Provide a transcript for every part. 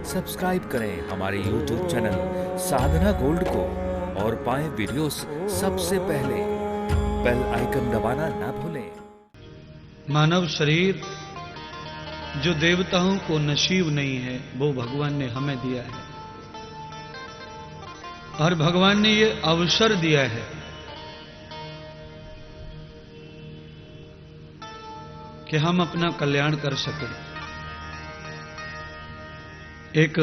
Subscribe करें हमारे YouTube channel साधना gold को और पाएं वीडियोस सबसे पहले। बेल आइकन दबाना ना भूलें। मानव शरीर जो देवताओं को नसीब नहीं है वो भगवान ने हमें दिया है, और भगवान ने ये अवसर दिया है कि हम अपना कल्याण कर सकें। एक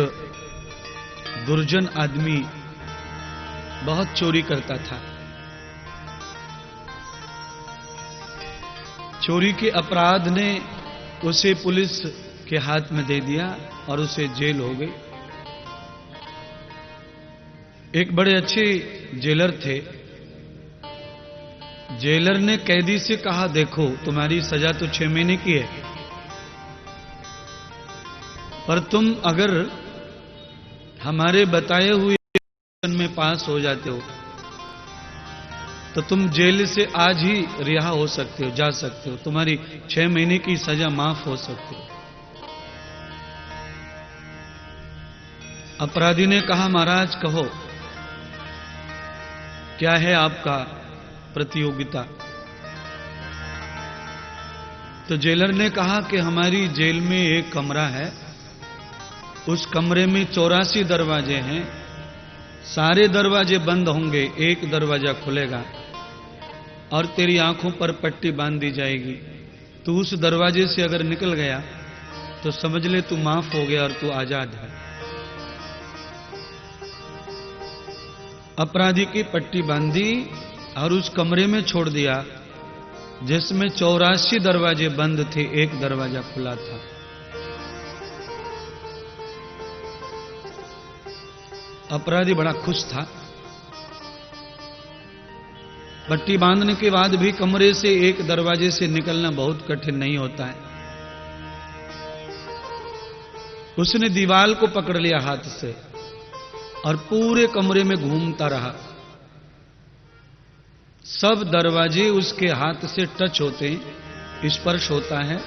दुर्जन आदमी बहुत चोरी करता था। चोरी के अपराध ने उसे पुलिस के हाथ में दे दिया और उसे जेल हो गई। एक बड़े अच्छे जेलर थे। जेलर ने कैदी से कहा, देखो तुम्हारी सजा तो 6 महीने की है, पर तुम अगर हमारे बताए हुए में पास हो जाते हो तो तुम जेल से आज ही रिहा हो सकते हो, जा सकते हो, तुम्हारी 6 महीने की सजा माफ हो सकती है। अपराधी ने कहा, महाराज कहो क्या है आपका प्रतियोगिता। तो जेलर ने कहा कि हमारी जेल में एक कमरा है, उस कमरे में 84 दरवाजे हैं, सारे दरवाजे बंद होंगे, एक दरवाजा खुलेगा और तेरी आंखों पर पट्टी बांध दी जाएगी। तू उस दरवाजे से अगर निकल गया तो समझ ले तू माफ हो गया और तू आजाद है। अपराधी की पट्टी बांधी और उस कमरे में छोड़ दिया जिसमें 84 दरवाजे बंद थे, एक दरवाजा खुला था। अपराधी बड़ा खुश था। पट्टी बांधने के बाद भी कमरे से एक दरवाजे से निकलना बहुत कठिन नहीं होता है। उसने दीवार को पकड़ लिया हाथ से और पूरे कमरे में घूमता रहा। सब दरवाजे उसके हाथ से टच होते हैं, स्पर्श होता है,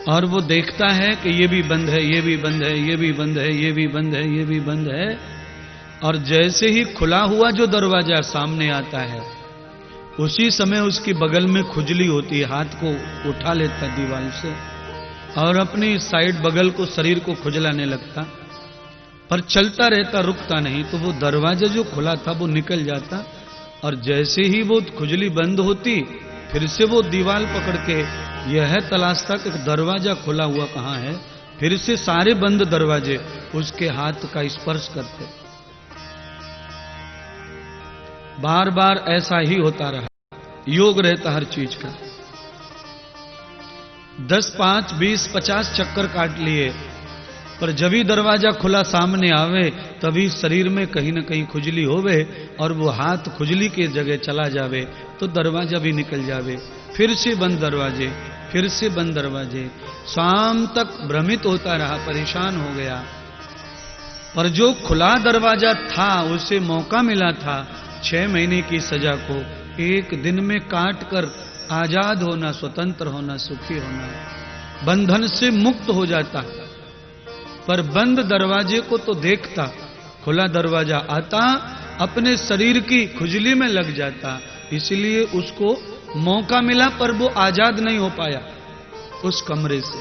और वो देखता है कि ये भी बंद है, ये भी बंद है, ये भी बंद है, ये भी बंद है, ये भी बंद है। और जैसे ही खुला हुआ जो दरवाजा सामने आता है उसी समय उसकी बगल में खुजली होती है, हाथ को उठा लेता दीवार से और अपनी साइड बगल को, शरीर को खुजलाने लगता, पर चलता रहता, रुकता नहीं। तो वो दरवाजा जो खुला था वो निकल जाता और जैसे ही वो खुजली बंद होती फिर से वो दीवार पकड़ के यह तलाशता कि दरवाजा खुला हुआ कहां है। फिर से सारे बंद दरवाजे उसके हाथ का स्पर्श करते। बार बार ऐसा ही होता रहा। योग रहता हर चीज का। 10, 5, 20, 50 चक्कर काट लिए, पर जब भी दरवाजा खुला सामने आवे तभी शरीर में कहीं न कहीं खुजली होवे और वो हाथ खुजली के जगह चला जावे तो दरवाजा भी निकल जावे। फिर से बंद दरवाजे, फिर से बंद दरवाजे। शाम तक भ्रमित होता रहा, परेशान हो गया। पर जो खुला दरवाजा था उसे मौका मिला था 6 महीने की सजा को 1 दिन में काट कर आजाद होना, स्वतंत्र होना, सुखी होना, बंधन से मुक्त हो जाता। पर बंद दरवाजे को तो देखता, खुला दरवाजा आता, अपने शरीर की खुजली में लग जाता। इसलिए उसको मौका मिला पर वो आजाद नहीं हो पाया उस कमरे से।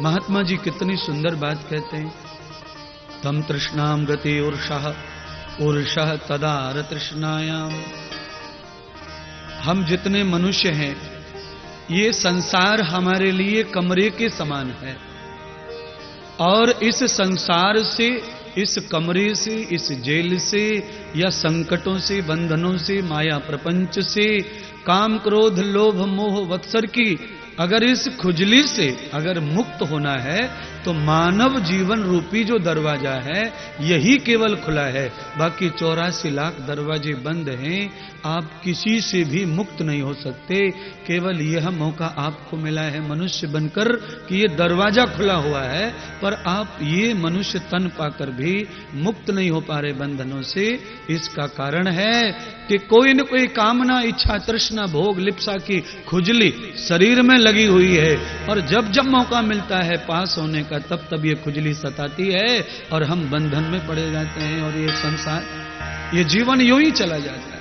महात्मा जी कितनी सुंदर बात कहते हैं, तम तृष्णाम गति उर्षः तदार तृष्णायाम। हम जितने मनुष्य हैं ये संसार हमारे लिए कमरे के समान है, और इस संसार से, इस कमरे से, इस जेल से या संकटों से, बंधनों से, माया प्रपंच से, काम क्रोध लोभ मोह वत्सर की अगर इस खुजली से अगर मुक्त होना है तो मानव जीवन रूपी जो दरवाजा है यही केवल खुला है। बाकी 84 लाख दरवाजे बंद हैं, आप किसी से भी मुक्त नहीं हो सकते। केवल यह मौका आपको मिला है मनुष्य बनकर कि ये दरवाजा खुला हुआ है, पर आप ये मनुष्य तन पाकर भी मुक्त नहीं हो पा रहे बंधनों से। इसका कारण है कि कोई न कोई कामना, इच्छा, तृष्णा, भोग, लिप्सा की खुजली शरीर में लगी हुई है, और जब जब मौका मिलता है पास होने का, तब तब ये खुजली सताती है और हम बंधन में पड़े जाते हैं, और ये संसार, ये जीवन यूं ही चला जाता है।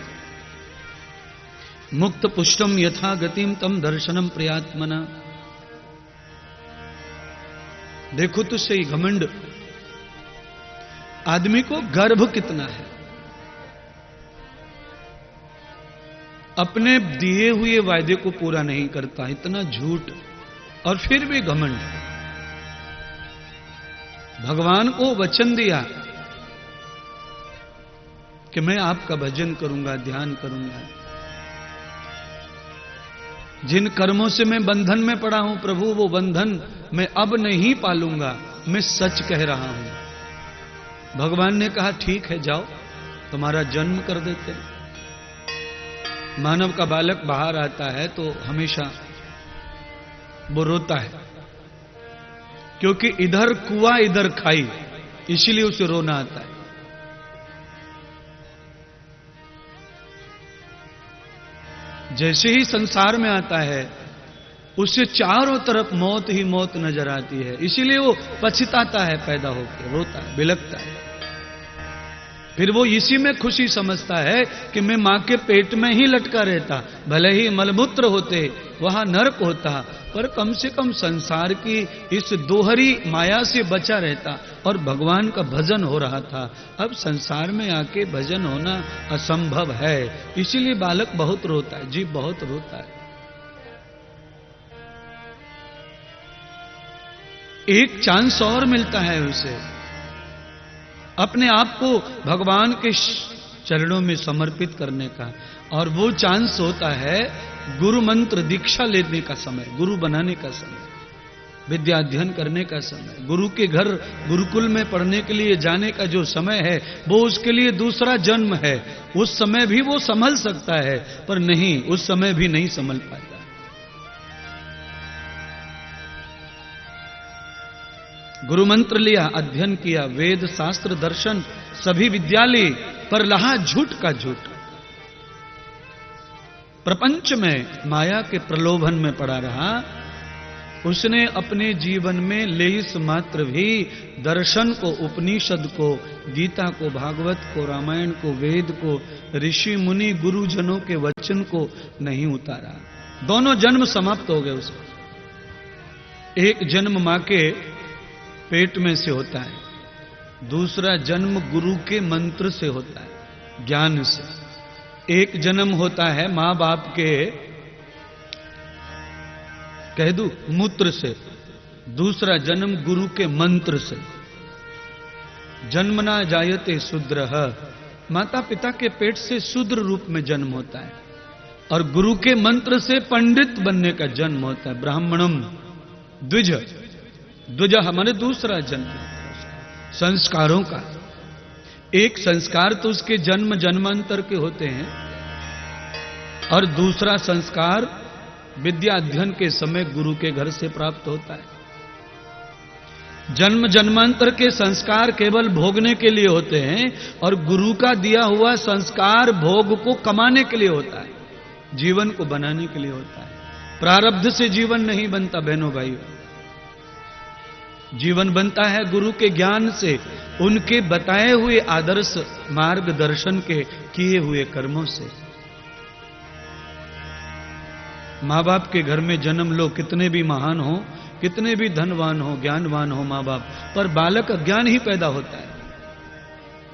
मुक्त पुष्टम यथा गतिम तम दर्शनम प्रियात्मना। देखो तो सही घमंड, आदमी को गर्भ कितना है, अपने दिए हुए वायदे को पूरा नहीं करता, इतना झूठ, और फिर भी घमंड। भगवान को वचन दिया कि मैं आपका भजन करूंगा, ध्यान करूंगा। जिन कर्मों से मैं बंधन में पड़ा हूं प्रभु, वो बंधन मैं अब नहीं पालूंगा, मैं सच कह रहा हूं। भगवान ने कहा ठीक है, जाओ तुम्हारा जन्म कर देते हैं। मानव का बालक बाहर आता है तो हमेशा वो रोता है, क्योंकि इधर कुआं इधर खाई, इसीलिए उसे रोना आता है। जैसे ही संसार में आता है, उससे चारों तरफ मौत ही मौत नजर आती है, इसीलिए वो पछताता है, पैदा होकर रोता है, बिलखता है। फिर वो इसी में खुशी समझता है कि मैं मां के पेट में ही लटका रहता, भले ही मलमूत्र होते, वहां नरक होता, पर कम से कम संसार की इस दोहरी माया से बचा रहता और भगवान का भजन हो रहा था। अब संसार में आके भजन होना असंभव है, इसीलिए बालक बहुत रोता है, जीव बहुत रोता है। एक चांस और मिलता है उसे अपने आप को भगवान के चरणों में समर्पित करने का, और वो चांस होता है गुरु मंत्र दीक्षा लेने का समय, गुरु बनाने का समय, विद्या अध्ययन करने का समय, गुरु के घर गुरुकुल में पढ़ने के लिए जाने का जो समय है, वो उसके लिए दूसरा जन्म है। उस समय भी वो संभल सकता है, पर नहीं, उस समय भी नहीं संभल पाता। गुरु मंत्र लिया, अध्ययन किया, वेद शास्त्र दर्शन सभी विद्यालय, पर लहा झूठ का झूठ। प्रपंच में माया के प्रलोभन में पड़ा रहा। उसने अपने जीवन में लेस मात्र भी दर्शन को, उपनिषद को, गीता को, भागवत को, रामायण को, वेद को, ऋषि मुनि गुरुजनों के वचन को नहीं उतारा। दोनों जन्म समाप्त हो गए उसके। एक जन्म मां के पेट में से होता है, दूसरा जन्म गुरु के मंत्र से होता है, ज्ञान से। एक जन्म होता है मां बाप के कह दूं मूत्र से, दूसरा जन्म गुरु के मंत्र से। जन्मना जायते शूद्रः, माता पिता के पेट से शूद्र रूप में जन्म होता है, और गुरु के मंत्र से पंडित बनने का जन्म होता है, ब्राह्मणम द्विज। द्विज हमारे दूसरा जन्म संस्कारों का। एक संस्कार तो उसके जन्म जन्मांतर के होते हैं, और दूसरा संस्कार विद्या अध्ययन के समय गुरु के घर से प्राप्त होता है। जन्म जन्मांतर के संस्कार केवल भोगने के लिए होते हैं, और गुरु का दिया हुआ संस्कार भोग को कमाने के लिए होता है, जीवन को बनाने के लिए होता है। प्रारब्ध से जीवन नहीं बनता बहनों भाइयों, जीवन बनता है गुरु के ज्ञान से, उनके बताए हुए आदर्श मार्गदर्शन के किए हुए कर्मों से। मां बाप के घर में जन्म लो, कितने भी महान हो, कितने भी धनवान हो, ज्ञानवान हो मां बाप, पर बालक अज्ञान ही पैदा होता है।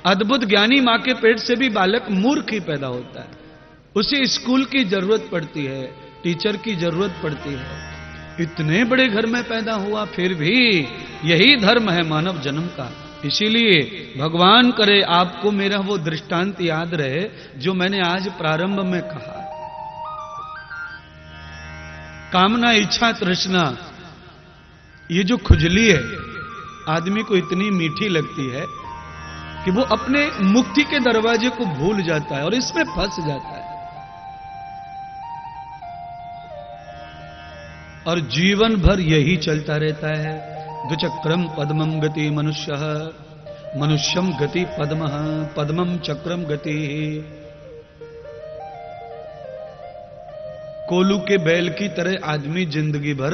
अद्भुत ज्ञानी मां के पेट से भी बालक मूर्ख ही पैदा होता है। उसे स्कूल की जरूरत पड़ती है, टीचर की जरूरत पड़ती है। इतने बड़े घर में पैदा हुआ, फिर भी यही धर्म है मानव जन्म का। इसीलिए भगवान करे आपको मेरा वो दृष्टांत याद रहे जो मैंने आज प्रारंभ में कहा। कामना, इच्छा, तृष्णा, ये जो खुजली है आदमी को इतनी मीठी लगती है कि वो अपने मुक्ति के दरवाजे को भूल जाता है और इसमें फंस जाता है, और जीवन भर यही चलता रहता है। द्विचक्रम पद्मम गति मनुष्य, मनुष्यम गति पद्म, पद्मम चक्रम गति। कोलू के बैल की तरह आदमी जिंदगी भर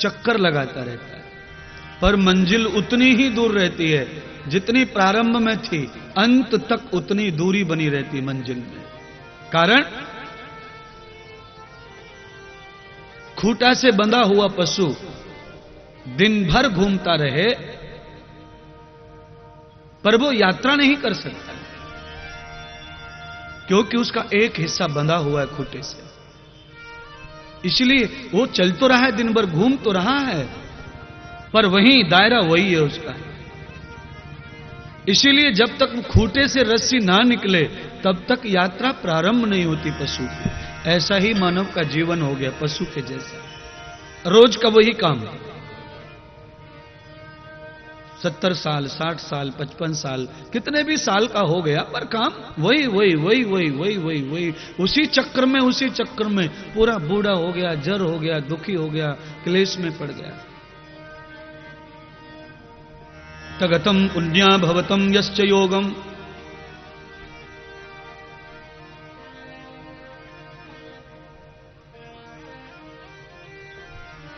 चक्कर लगाता रहता है, पर मंजिल उतनी ही दूर रहती है जितनी प्रारंभ में थी, अंत तक उतनी दूरी बनी रहती मंजिल में। कारण खूंटा से बंधा हुआ पशु दिन भर घूमता रहे पर वो यात्रा नहीं कर सकता, क्योंकि उसका एक हिस्सा बंधा हुआ है खूंटे से। इसलिए वो चल तो रहा है, दिन भर घूम तो रहा है, पर वहीं दायरा वही है उसका। इसीलिए जब तक खूंटे से रस्सी ना निकले तब तक यात्रा प्रारंभ नहीं होती पशु की। ऐसा ही मानव का जीवन हो गया पशु के जैसा, रोज का वही काम, 70 साल 60 साल 55 साल कितने भी साल का हो गया, पर काम वही वही वही वही वही वही वही, उसी चक्कर में पूरा बूढ़ा हो गया, जर हो गया, दुखी हो गया, क्लेश में पड़ गया। तगतम पुण्या भवतम यश्च योगम,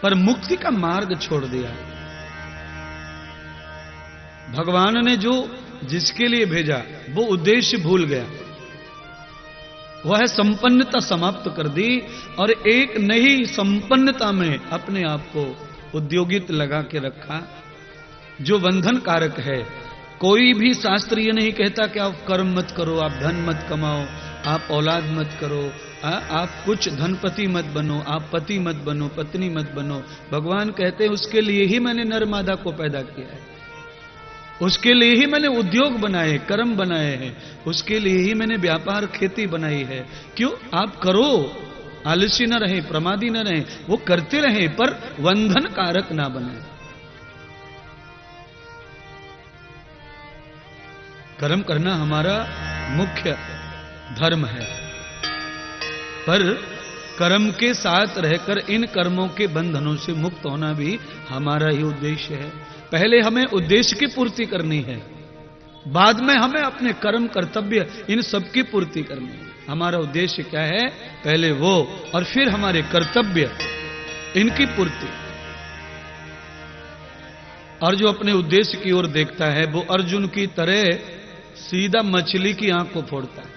पर मुक्ति का मार्ग छोड़ दिया। भगवान ने जो जिसके लिए भेजा वो उद्देश्य भूल गया, वह संपन्नता समाप्त कर दी और एक नई संपन्नता में अपने आप को उद्योगित लगा के रखा, जो बंधन कारक है। कोई भी शास्त्र ये नहीं कहता कि आप कर्म मत करो, आप धन मत कमाओ, आप औलाद मत करो, आप कुछ धनपति मत बनो, आप पति मत बनो, पत्नी मत बनो। भगवान कहते हैं उसके लिए ही मैंने नर मादा को पैदा किया है, उसके लिए ही मैंने उद्योग बनाए, कर्म बनाए हैं, उसके लिए ही मैंने व्यापार खेती बनाई है। क्यों? आप करो, आलसी न रहे, प्रमादी न रहे, वो करते रहे, पर बंधन कारक ना बने। कर्म करना हमारा मुख्य धर्म है, पर कर्म के साथ रहकर इन कर्मों के बंधनों से मुक्त होना भी हमारा ही उद्देश्य है। पहले हमें उद्देश्य की पूर्ति करनी है, बाद में हमें अपने कर्म कर्तव्य इन सब की पूर्ति करनी है। हमारा उद्देश्य क्या है? पहले वो, और फिर हमारे कर्तव्य, इनकी पूर्ति। और जो अपने उद्देश्य की ओर देखता है वो अर्जुन की तरह सीधा मछली की आंख को फोड़ता है,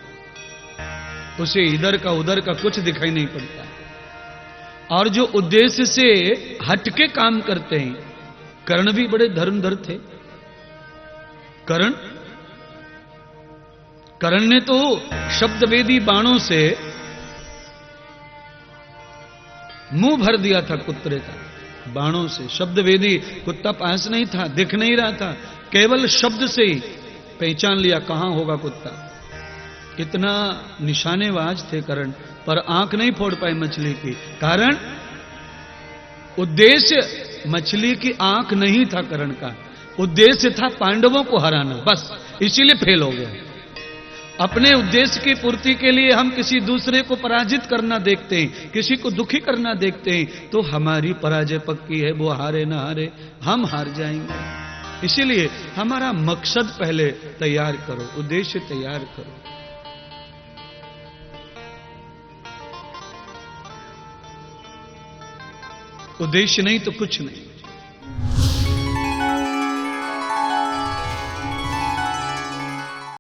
उसे इधर का उधर का कुछ दिखाई नहीं पड़ता। और जो उद्देश्य से हटके काम करते हैं, कर्ण भी बड़े धर्मधर थे। कर्ण ने तो शब्दवेदी बाणों से मुंह भर दिया था कुत्ते का, बाणों से। शब्दवेदी कुत्ता पास नहीं था, दिख नहीं रहा था, केवल शब्द से ही पहचान लिया कहां होगा कुत्ता। इतना निशानेबाज थे कर्ण, पर आंख नहीं फोड़ पाए मछली की। कारण उद्देश्य मछली की आंख नहीं था कर्ण का, उद्देश्य था पांडवों को हराना, बस इसीलिए फेल हो गया। अपने उद्देश्य की पूर्ति के लिए हम किसी दूसरे को पराजित करना देखते हैं, किसी को दुखी करना देखते हैं, तो हमारी पराजय पक्की है। वो हारे ना हारे, हम हार जाएंगे। इसीलिए हमारा मकसद पहले तैयार करो, उद्देश्य तैयार करो। उद्देश्य नहीं तो कुछ नहीं।